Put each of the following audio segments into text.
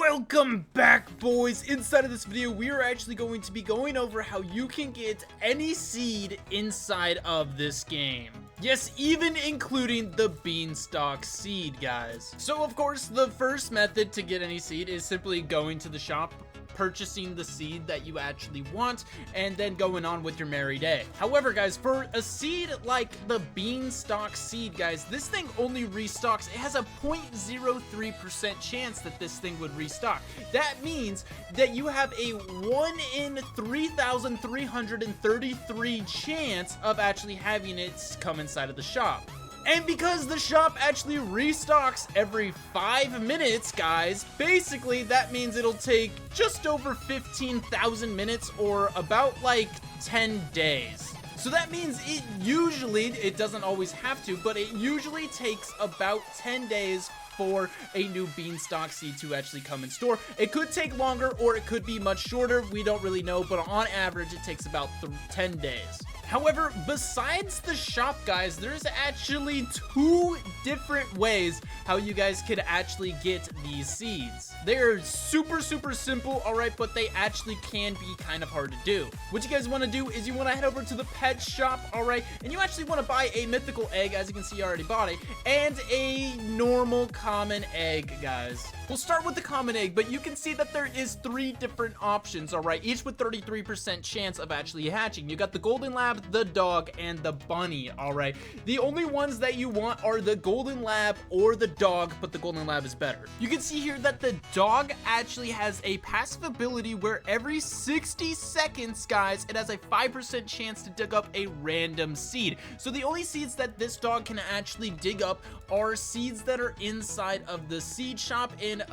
Welcome back, boys. Inside of this video, we are actually going to be going over how you can get any seed inside of this game. Yes, even including the beanstalk seed, guys. So, of course, the first method to get any seed is simply going to the shop, purchasing the seed that you actually want, and then going on with your merry day. However, guys, for a seed like the beanstalk seed, guys, this thing only restocks. It has a 0.03% chance that this thing would restock. That means that you have a 1 in 3,333 chance of actually having it come inside of the shop. And because the shop actually restocks every 5 minutes, guys, basically that means it'll take just over 15,000 minutes or about like 10 days. So that means it doesn't always have to, but it usually takes about 10 days for a new beanstalk seed to actually come in store. It could take longer or it could be much shorter. We don't really know, but on average, it takes about 10 days. However, besides the shop, guys, there's actually 2 different ways how you guys could actually get these seeds. They're super simple, alright, but they actually can be kind of hard to do. What you guys want to do is you want to head over to the pet shop, alright, and you actually want to buy a mythical egg. As you can see, I already bought it, and a normal common egg, guys. We'll start with the common egg, but you can see that there is 3 different options, alright, each with 33% chance of actually hatching. You got the golden lab, the dog, and the bunny. All right, the only ones that you want are the golden lab or the dog, but the golden lab is better. You can see here that the dog actually has a passive ability where every 60 seconds, guys, it has a 5% chance to dig up a random seed. So the only seeds that this dog can actually dig up are seeds that are inside of the seed shop and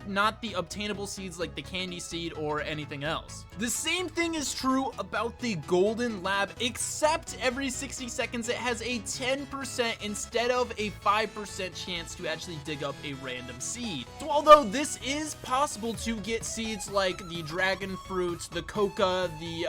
not the obtainable seeds like the candy seed or anything else. The same thing is true about the golden lab, except every 60 seconds it has a 10% instead of a 5% chance to actually dig up a random seed. So although this is possible to get seeds like the dragon fruit, the coca, the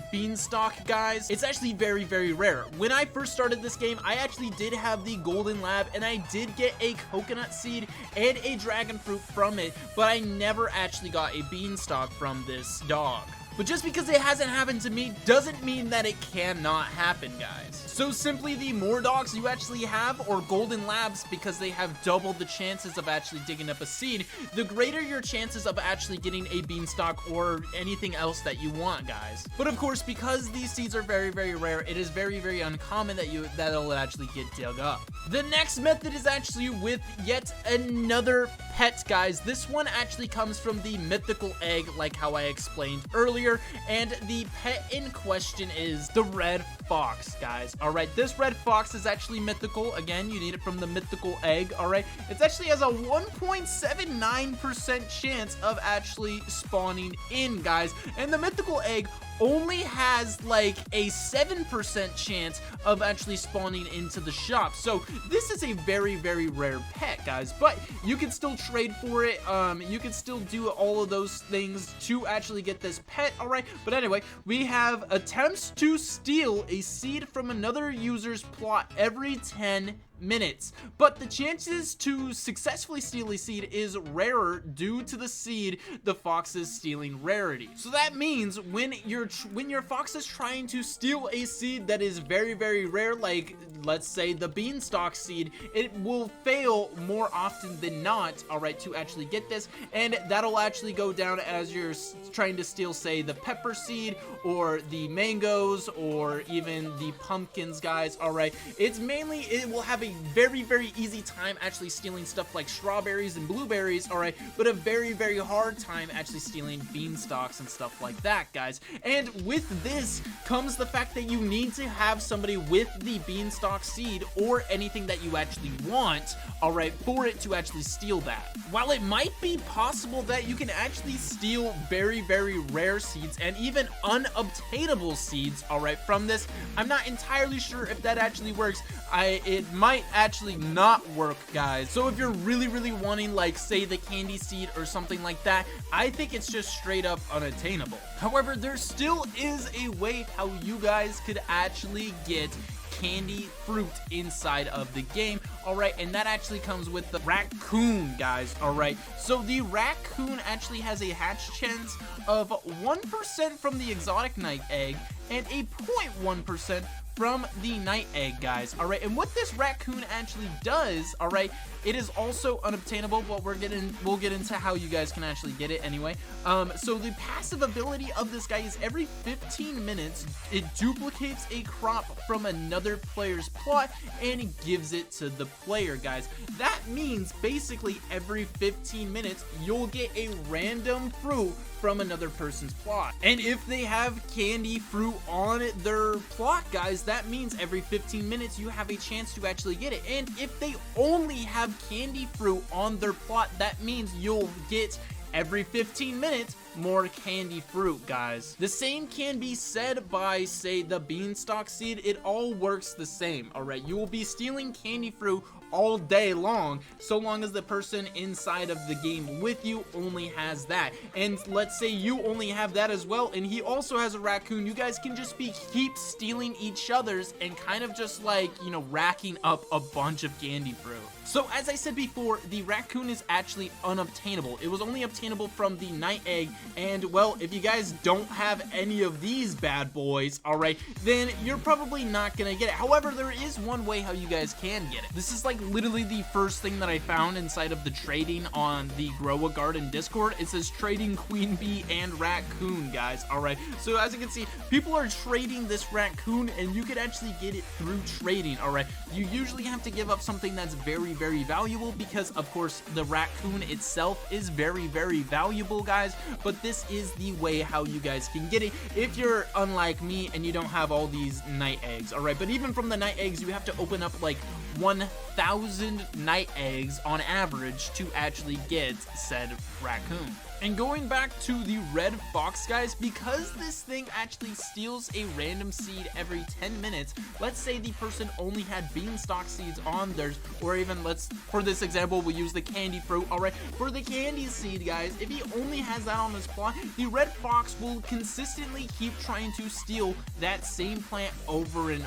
beanstalk, guys, it's actually very rare. When I first started this game, I actually did have the golden lab and I did get a coconut seed and a dragon fruit from it, but I never actually got a beanstalk from this dog. But just because it hasn't happened to me doesn't mean that it cannot happen, guys. So simply the more dogs you actually have, or golden labs, because they have double the chances of actually digging up a seed, the greater your chances of actually getting a beanstalk or anything else that you want, guys. But of course, because these seeds are very rare, it is very uncommon that it'll actually get dug up. The next method is actually with yet another pet, guys. This one actually comes from the mythical egg, like how I explained earlier. And the pet in question is the red fox, guys. All right, this red fox is actually mythical. Again, you need it from the mythical egg. All right, it actually has a 1.79% chance of actually spawning in, guys, and the mythical egg only has like a 7% chance of actually spawning into the shop. So this is a very rare pet, guys, but you can still trade for it. You can still do all of those things to actually get this pet. All right, but anyway, we have attempts to steal a seed from another user's plot every 10 minutes, but the chances to successfully steal a seed is rarer due to the seed the fox is stealing rarity. So that means when your fox is trying to steal a seed that is very rare, like let's say the beanstalk seed, it will fail more often than not, all right, to actually get this, and that'll actually go down as you're trying to steal, say, the pepper seed or the mangoes or even the pumpkins, guys. All right, it will have a very easy time actually stealing stuff like strawberries and blueberries, all right, but a very hard time actually stealing beanstalks and stuff like that, guys. And with this comes the fact that you need to have somebody with the beanstalk seed or anything that you actually want, all right, for it to actually steal that. While it might be possible that you can actually steal very rare seeds and even unobtainable seeds, all right, from this, I'm not entirely sure if that actually works. It might actually not work, guys. So if you're really wanting, like, say, the candy seed or something like that, I think it's just straight up unattainable. However, there still is a way how you guys could actually get candy fruit inside of the game. All right, and that actually comes with the raccoon, guys. All right, so the raccoon actually has a hatch chance of 1% from the exotic night egg and a 0.1% from the night egg, guys. All right, and what this raccoon actually does, all right, it is also unobtainable, but we'll get into how you guys can actually get it anyway. So the passive ability of this guy is every 15 minutes it duplicates a crop from another player's plot and gives it to the player, guys. That means basically every 15 minutes you'll get a random fruit from another person's plot. And if they have candy fruit on their plot, guys, that means every 15 minutes you have a chance to actually get it. And if they only have candy fruit on their plot, that means you'll get every 15 minutes more candy fruit, guys. The same can be said by, say, the beanstalk seed. It all works the same. All right, you will be stealing candy fruit all day long, so long as the person inside of the game with you only has that. And let's say you only have that as well, and he also has a raccoon. You guys can just keep stealing each other's and kind of just like, you know, racking up a bunch of candy fruit. So as I said before, the raccoon is actually unobtainable. It was only obtainable from the night egg, and well, if you guys don't have any of these bad boys, all right, then you're probably not gonna get it. However, there is one way how you guys can get it. This is like literally the first thing that I found inside of the trading on the Grow a Garden Discord. It says trading queen bee and raccoon, guys. All right, so as you can see, people are trading this raccoon, and you could actually get it through trading. All right, you usually have to give up something that's very valuable, because of course the raccoon itself is very valuable, guys, but this is the way how you guys can get it if you're unlike me and you don't have all these night eggs. All right, but even from the night eggs, you have to open up like 1,000 night eggs on average to actually get said raccoon. And going back to the red fox, guys, because this thing actually steals a random seed every 10 minutes, let's say the person only had beanstalk seeds on theirs, or even for this example, we'll use the candy fruit. All right, for the candy seed, guys, if he only has that on his plot, the red fox will consistently keep trying to steal that same plant over and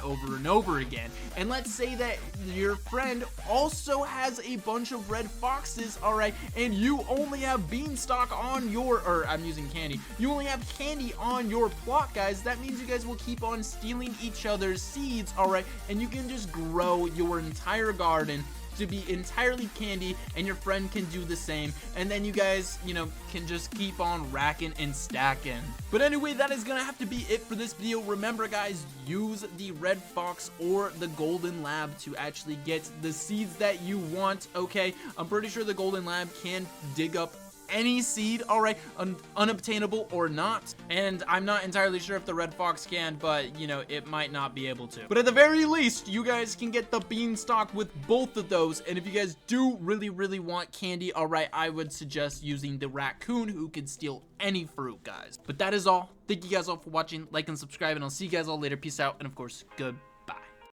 over again. And let's say that your friend also has a bunch of red foxes, all right, and you only have beanstalk on your, or I'm using candy, you only have candy on your plot, guys. That means you guys will keep on stealing each other's seeds, all right, and you can just grow your entire garden to be entirely candy, and your friend can do the same, and then you guys, you know, can just keep on racking and stacking. But anyway, that is gonna have to be it for this video. Remember, guys, use the red fox or the golden lab to actually get the seeds that you want. Okay, I'm pretty sure the golden lab can dig up any seed, all right, unobtainable or not, and I'm not entirely sure if the red fox can, but you know, it might not be able to. But at the very least, you guys can get the beanstalk with both of those, and if you guys do really want candy, all right, I would suggest using the raccoon, who can steal any fruit, guys. But that is all. Thank you guys all for watching. Like and subscribe, and I'll see you guys all later. Peace out, and of course, good